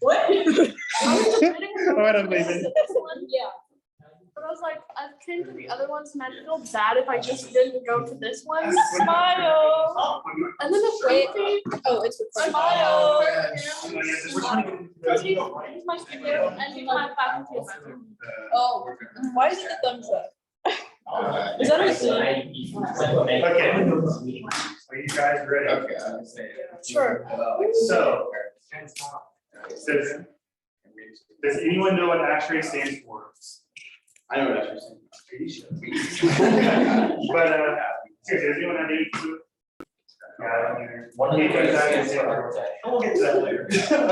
What? I was just waiting for What am I this leaving? one, yeah. But I was like, I came to the other ones and I feel bad if I just didn't go to this one. Smile. And then the wavy. Oh, it's the smile. Here's my studio and here's my faculty assistant. Oh, why is it the thumbs up? Is that a thing? Okay. Are you guys ready? Okay. Sure. So, does anyone know what Ashrae stands for? I know what actually But seriously, does anyone have any clue? Yeah, I don't either. One Hey, of guys, the I can stands say for it. architect. We'll get to that later.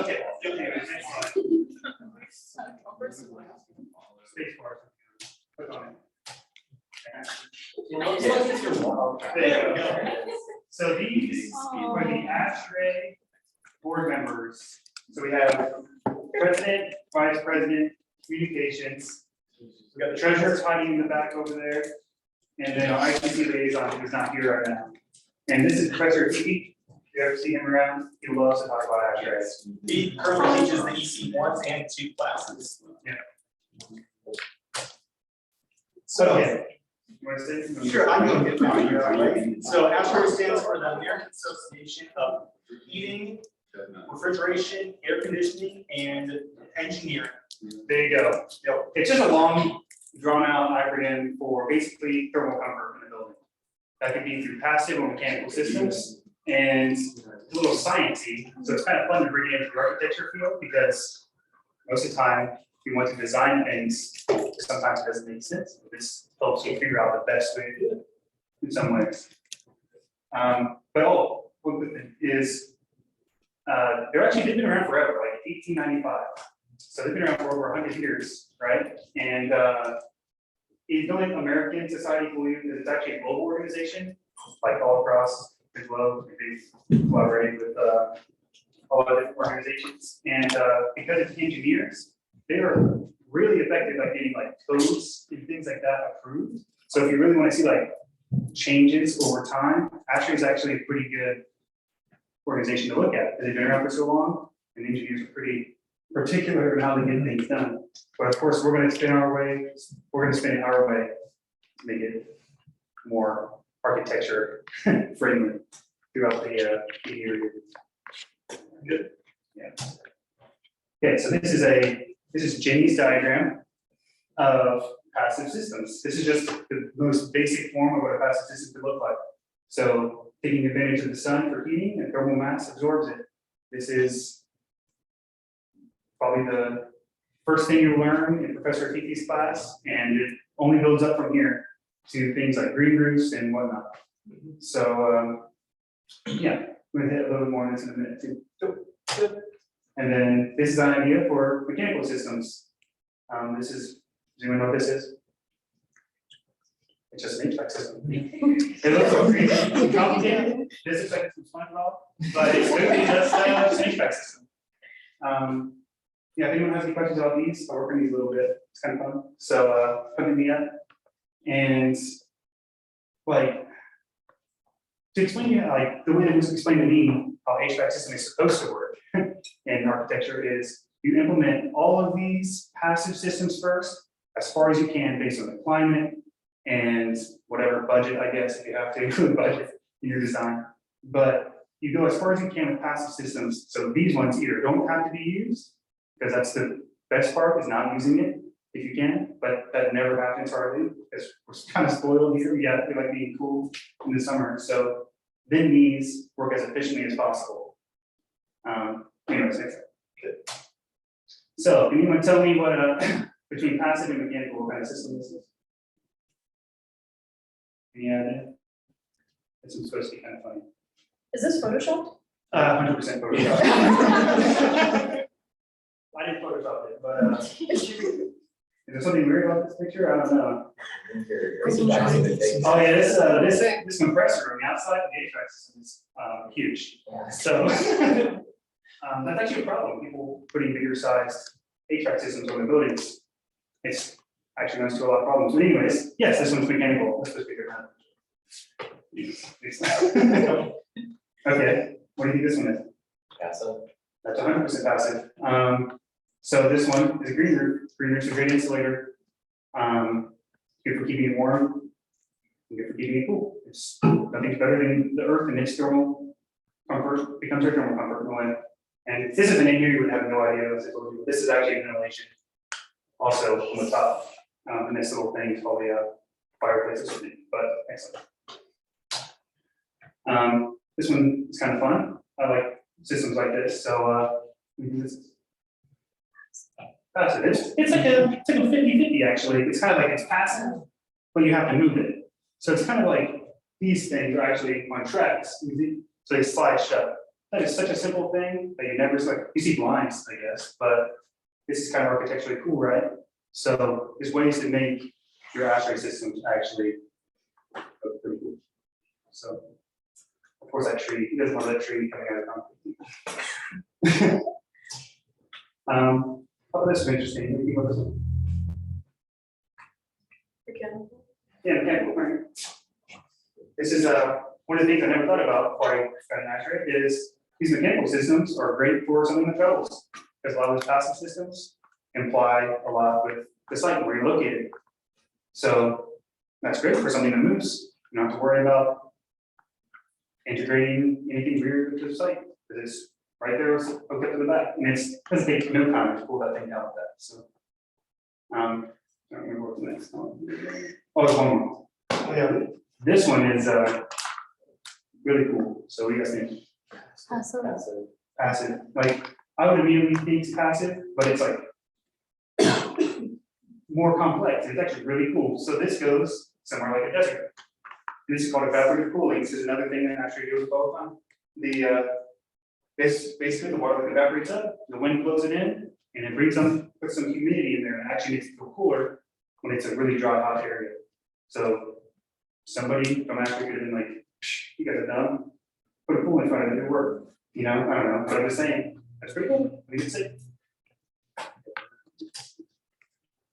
Okay. Space bar. Click on it. There you go. So these are the Ashrae board members. So we have president, vice president, communications. We got the treasurer hiding in the back over there. And then our ICC liaison who's not here right now. And this is Professor Deepa. If you ever see him around, he loves to talk about Ashrae. He currently teaches the EC 1 and 2 classes. Yeah. So, yeah. You want to say? Sure, I'm going to get that. You're all right. So Ashrae stands for the American Association of Heating, Refrigeration, Air Conditioning, and Engineering. There you go. Yep. It's just a long, drawn-out acronym for basically thermal comfort in the building. That could be through passive or mechanical systems, and it's a little sciencey, so it's kind of fun to bring it into the architecture field because most of the time we want to design things, sometimes it doesn't make sense. This helps you figure out the best way to do it in some ways. But one good thing is they've been around forever, like 1895. So they've been around for over 100 years, right? And the only American society believe that it's actually a global organization, like all across the globe. They collaborate with a lot of different organizations. And because it's engineers, they are really effective at getting like codes and things like that approved. So if you really want to see like changes over time, Ashrae is actually a pretty good organization to look at because they've been around for so long, and engineers are pretty particular in how they get things done. But of course, we're going to spin our way. We're going to spin it our way to make it more architecture friendly throughout the area. Good. Yeah. Okay, so this is Jenny's diagram of passive systems. This is just the most basic form of what a passive system could look like. So taking advantage of the sun for heating and thermal mass absorbs it. This is probably the first thing you learn in Professor Kiki's class, and it only builds up from here to things like green roofs and whatnot. So yeah, we're gonna hit a little bit more on this in a minute too. And then this is an idea for mechanical systems. Does anyone know what this is? It's just an HVAC system. It looks so crazy, complicated. This is like some fun at all, but it's literally just an HVAC system. Yeah, if anyone has any questions about these, I'll work on these a little bit. It's kind of fun. So come to me up. And like to explain you like the way that it was explained to me how HVAC system is supposed to work in architecture is you implement all of these passive systems first, as far as you can based on the climate and whatever budget, I guess, if you have to include budget in your design. But you go as far as you can with passive systems. So these ones either don't have to be used, because that's the best part is not using it if you can, but that never happens hardly because we're kind of spoiled here. Yeah, we like being cool in the summer. So then these work as efficiently as possible. Anyways, next. Good. So can anyone tell me what between passive and mechanical what kind of system this is? Any idea? This is supposed to be kind of funny. Is this Photoshopped? 100% Photoshop. I didn't Photoshop it, but is there something weird about this picture? I don't know. Oh yeah, this compressor on the outside of the HVAC system is huge. So that's actually a problem. People putting bigger sized HVAC systems on the buildings. It's actually runs into a lot of problems. But anyways, yes, this one's mechanical. Let's just figure it out. Okay, what do you think this one is? Passive. That's 100% passive. So this one is a green roof. Green roof's a great insulator. Good for keeping it warm. Good for keeping it cool. It's nothing's better than the earth and its thermal comfort becomes your thermal comfort in a way. And if this isn't in here, you would have no idea. As I told you, this is actually ventilation. Also on the top, and this little thing is called the fireplace or something. But excellent. This one is kind of fun. I like systems like this, so we do this. Passive. It's like a 50-50 actually. It's kind of like it's passive, but you have to move it. So it's kind of like these things are actually on tracks, so they slide shut. That is such a simple thing that you never like. You see blinds, I guess, but this is kind of architecturally cool, right? So there's ways to make your Ashrae systems actually look pretty cool. So of course that tree, he doesn't want that tree coming out of concrete. Oh, this is interesting. What do you think about this one? Mechanical. Yeah, mechanical, right? This is one of the things I never thought about before I got an Ashrae is these mechanical systems are great for something that travels. Because a lot of those passive systems imply a lot with the site where you're located. So that's great for something that moves. You don't have to worry about integrating anything weird into the site. Because it's right there, it's hooked up to the back. And it's big no comment to pull that thing out with that. So I don't remember what the next one. Oh, there's one more. Oh, yeah. This one is really cool. So what do you guys think? Passive. Passive. Like I would immediately think it's passive, but it's like more complex. It's actually really cool. So this goes somewhere like a desert. This is called evaporative cooling. This is another thing that actually goes all the time. This basically the water that evaporates up, the wind blows it in, and it brings puts some humidity in there, and actually makes it feel cooler when it's a really dry, hot area. So somebody from Ashrae could have been like, "You guys are dumb. Put a pool in front of it, it'll work." You know, I don't know, but I'm just saying that's pretty cool. We can see.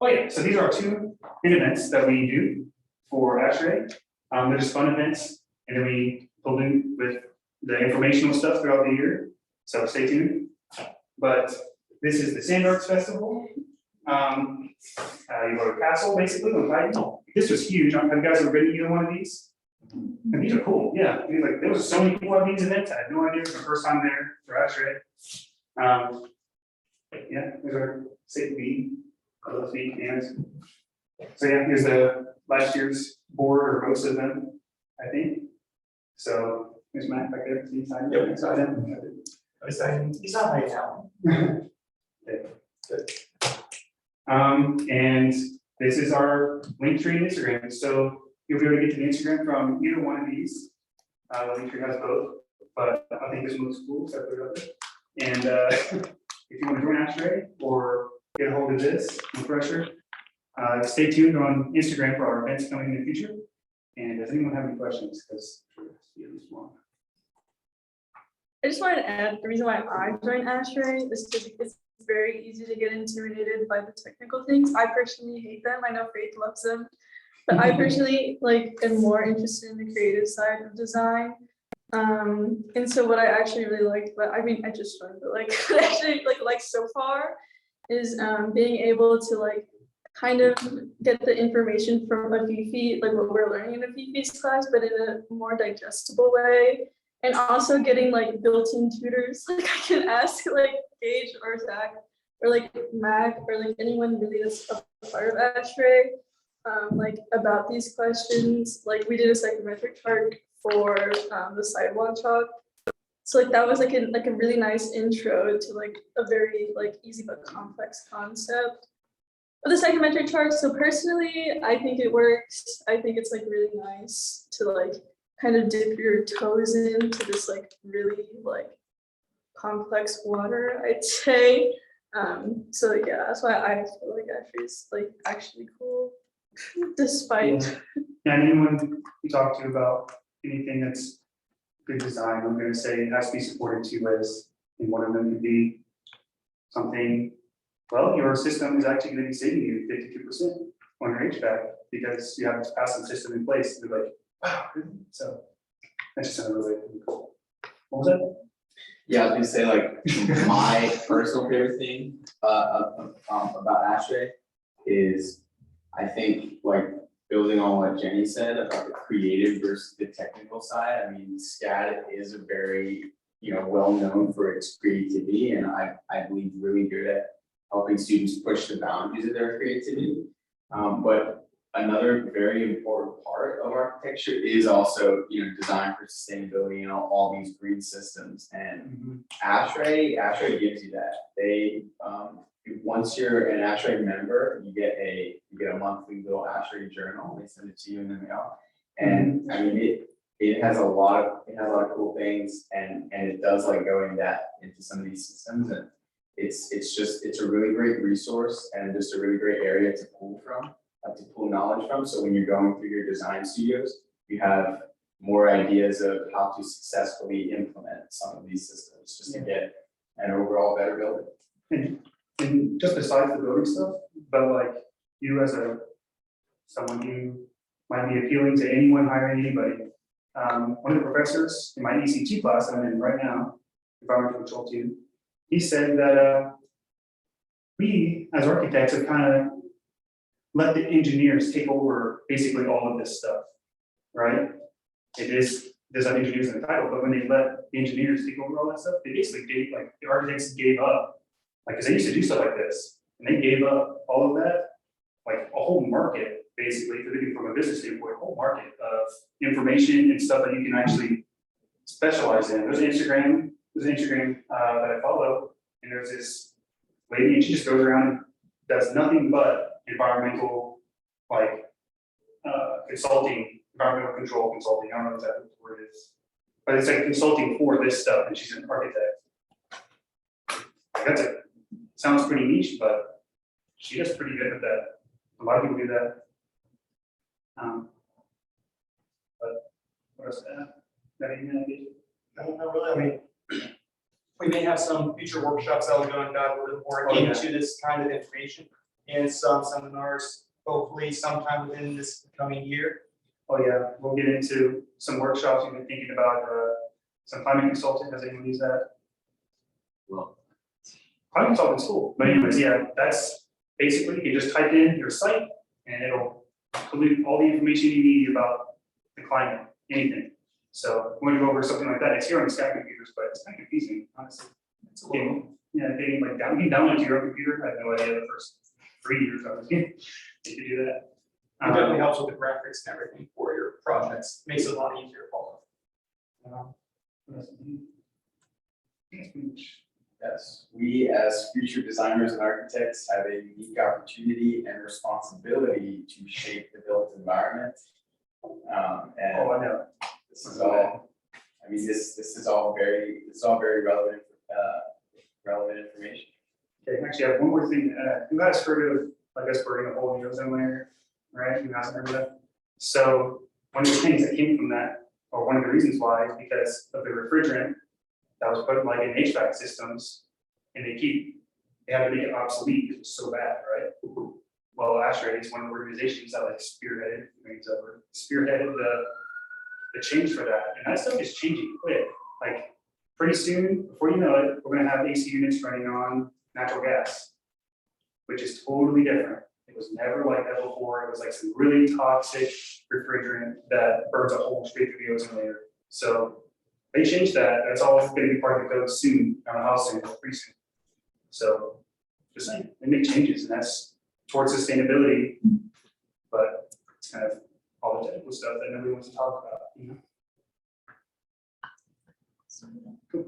Oh yeah, so these are our two events that we do for Ashrae. They're just fun events, and then we build in with the informational stuff throughout the year. So stay tuned. But this is the Sand Arts Festival. You go to Castle basically on Titan. This was huge. Have you guys ever been to either one of these? And these are cool. Yeah, I mean, like there was so many people at these events. I had no idea. It was the first time there for Ashrae. Yeah, there's our safe feed. Those feet and so yeah, here's the last year's board or most of them, I think. So there's Matt back there. He's not right now. And this is our link tree and Instagram. So you'll be able to get to the Instagram from either one of these. The link tree has both, but I think this one looks cool, so I put it up there. And if you want to join Ashrae or get a hold of this, no pressure. Stay tuned on Instagram for our events coming in the future. And does anyone have any questions? Because at least one. I just wanted to add the reason why I joined Ashrae is because it's very easy to get intimidated by the technical things. I personally hate them. I know Faith loves them, but I personally am more interested in the creative side of design. And so what I actually really liked, but I mean I just joined, but actually like so far is being able to kind of get the information from Afifi, like what we're learning in Afifi's class, but in a more digestible way. And also getting built-in tutors. I can ask Gage or Zach or Mac or anyone really that's a part of Ashrae about these questions. We did a psychometric chart for the sidewalk chalk. So that was a really nice intro to a very easy but complex concept of the psychometric chart. So personally, I think it works. I think it's really nice to kind of dip your toes into this really complex water, I'd say. So yeah, that's why I feel Ashrae is actually cool, despite. Yeah, and anyone you talk to about anything that's good design, I'm going to say it has to be supported 2 ways. And one of them could be something, well, your system is actually going to be saving you 52% on your HVAC because you have this passive system in place. They're wow, so that's just another way. What was that? Yeah, I was gonna say, like, my personal favorite thing, about Ashrae is, I think, like, building on what Jenny said about the creative versus the technical side. I mean, SCAD is a very, well known for its creativity, and I believe really good at helping students push the boundaries of their creativity. But another very important part of architecture is also, design for sustainability and all these green systems. And Ashrae gives you that. They, once you're an Ashrae member, you get a monthly little Ashrae journal. They send it to you in the mail. And I mean, it has a lot of cool things, and it does like go into some of these systems, and it's a really great resource and just a really great area to pull knowledge from. So when you're going through your design studios, you have more ideas of how to successfully implement some of these systems just to get an overall better building. And just besides the building stuff, but like you as someone who might be appealing to anyone hiring anybody. One of the professors in my ECT class that I'm in right now, environmental control team, he said that we as architects have kind of let the engineers take over basically all of this stuff, right? It is, there's like engineers in the title, but when they let the engineers take over all that stuff, they basically gave, like, the architects gave up, like, because they used to do stuff like this, and they gave up all of that, like a whole market, basically, thinking from a business standpoint, a whole market of information and stuff that you can actually specialize in. There's an Instagram that I follow, and there's this lady, and she just goes around and does nothing but environmental, like, consulting, environmental control consulting. I don't know exactly what the word is, but it's like consulting for this stuff, and she's an architect. Like, sounds pretty niche, but she does pretty good at that. A lot of people do that. But what else? Got anything I did? No, not really. I mean, we may have some future workshops that will go and dive a little more Oh, yeah. into this kind of information, and some seminars, hopefully sometime within this coming year. Oh yeah, we'll get into some workshops. We've been thinking about some climate consulting. Has anyone used that? Well, Climate consulting school. But anyways, yeah, that's basically, you just type in your site and it'll include all the information you need about the climate, anything. So when you go over something like that, it's here on the SCAD computers, but it's kind of confusing, honestly. It's a little, yeah, getting like down, you can download it to your own computer. I had no idea the first 3 years I was in. You could do that. It definitely helps with the graphics and everything for your projects. Makes it a lot easier to follow. What else? yes, we as future designers and architects have a unique opportunity and responsibility to shape the built environment. And Oh, I know. this is all, I mean, this is all very relevant, relevant information. Okay, actually, I have one more thing to add. You guys heard of, like, us burning a hole in the ozone layer, right? You guys remember that? So one of the things that came from that, or one of the reasons why, is because of the refrigerant that was put like in HVAC systems, and they had to make it obsolete because it was so bad, right? Well, Ashrae is one of the organizations that like spearheaded the change for that, and that stuff is changing quick. Like pretty soon, before you know it, we're gonna have AC units running on natural gas, which is totally different. It was never like that before. It was like some really toxic refrigerant that burns a hole straight through the ozone layer. So they changed that. That's all going to be part of the code soon. I don't know how soon, but pretty soon. So just saying, they make changes, and that's towards sustainability. But it's kind of all the technical stuff that nobody wants to talk about. You know?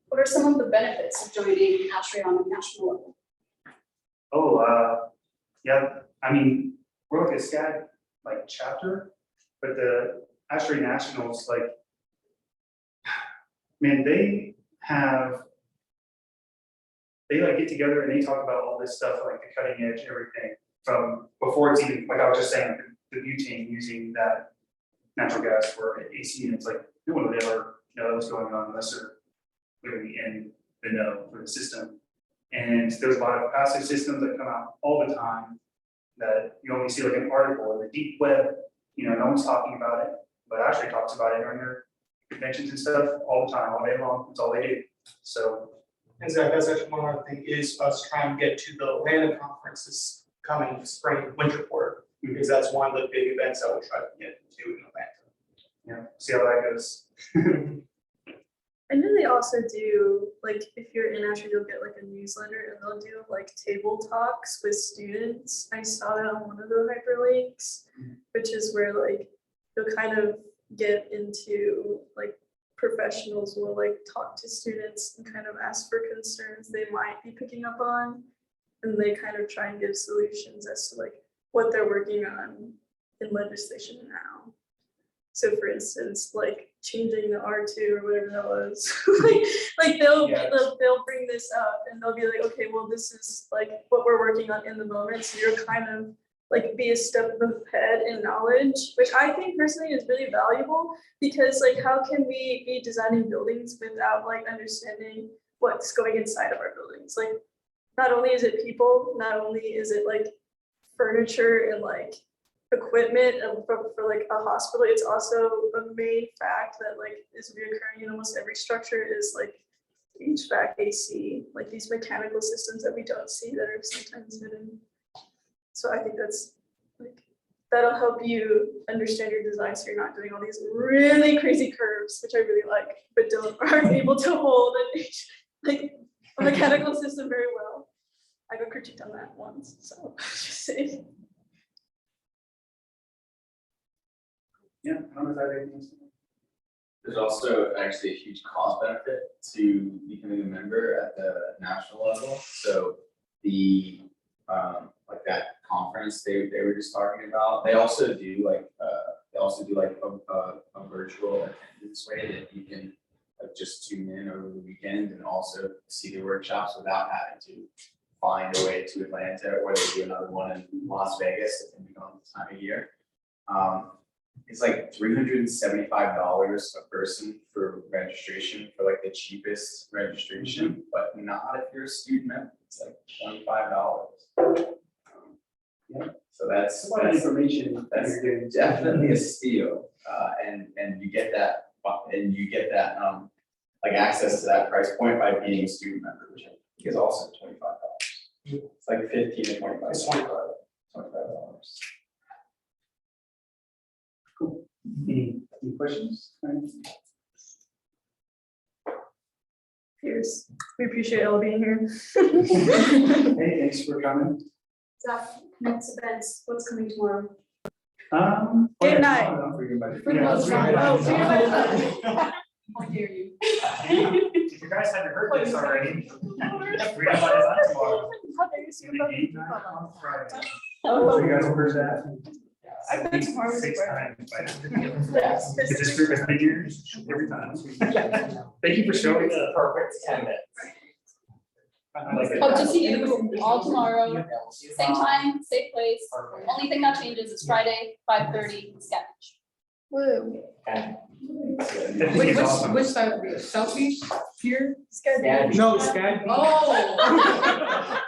What are some of the benefits of joining Ashrae on a national level? Oh, yeah. I mean, we're like a SCAD like chapter, but the Ashrae Nationals, like, man, they like get together and they talk about all this stuff, like the cutting edge, everything from before it's even, like I was just saying, the butane using that natural gas for AC, and it's like no one would ever know what's going on unless they're literally in the know for the system. And there's a lot of passive systems that come out all the time that you only see like an article in the deep web, no one's talking about it, but Ashrae talks about it during their conventions and stuff all the time, all day long, that's all they do, so. And Zach, that's actually one other thing is us trying to get to the Atlanta conference this coming spring, winter quarter, because that's one of the big events that we're trying to get to in Atlanta. Yeah, see how that goes. And then they also do, like, if you're in Ashrae, you'll get like a newsletter and they'll do like table talks with students. I saw that on one of the hyperlinks, which is where like you'll kind of get into like professionals will like talk to students and kind of ask for concerns they might be picking up on. And they kind of try and give solutions as to like what they're working on in legislation now. So for instance, like changing the R2 or whatever that was, like they'll bring this up and they'll be like, okay, well, this is like what we're working on in the moment. So you're kind of like be a step ahead in knowledge, which I think personally is really valuable because like how can we be designing buildings without like understanding what's going inside of our buildings? Like not only is it people, not only is it like furniture and like equipment for like a hospital, it's also a main fact that like is reoccurring in almost every structure is like HVAC, AC, like these mechanical systems that we don't see that are sometimes hidden. So I think that's like, that'll help you understand your design so you're not doing all these really crazy curves, which I really like, but aren't able to hold like a mechanical system very well. I got critiqued on that once, so just saying. Yeah, I don't know if I have anything else. There's also actually a huge cost benefit to becoming a member at the national level. So the like that conference they were just talking about, they also do like a virtual attendance way that you can like just tune in over the weekend and also see the workshops without having to find a way to Atlanta, or they do another one in Las Vegas, depending on the time of year. It's like $375 a person for registration for like the cheapest registration, but not if you're a student member. It's like $25. Yeah, so that's A lot of information that that's you're getting. definitely a steal, and you get that like access to that price point by being a student member, which I think is also $25. It's like 15 to 25. It's $25. Cool. Any questions? Cheers. We appreciate all being here. Hey, thanks for coming. Zach, next events, what's coming tomorrow? Game night. Yeah, let's go ahead. How dare you? If you guys haven't heard this already, we're gonna let it on tomorrow. How dare you speak about Game night on Friday. Oh. So you guys have heard that? I think tomorrow is 6 Friday. times by now. Is this group of figures every time? Thank you for showing up. Perfect 10 minutes. I like it. Hope to see you all tomorrow, same time, same place. Only thing that changes is Friday, 5:30, sketch. Woo. It's awesome. Which side of it? South Beach? Here? SCAD. No, SCAD. Oh.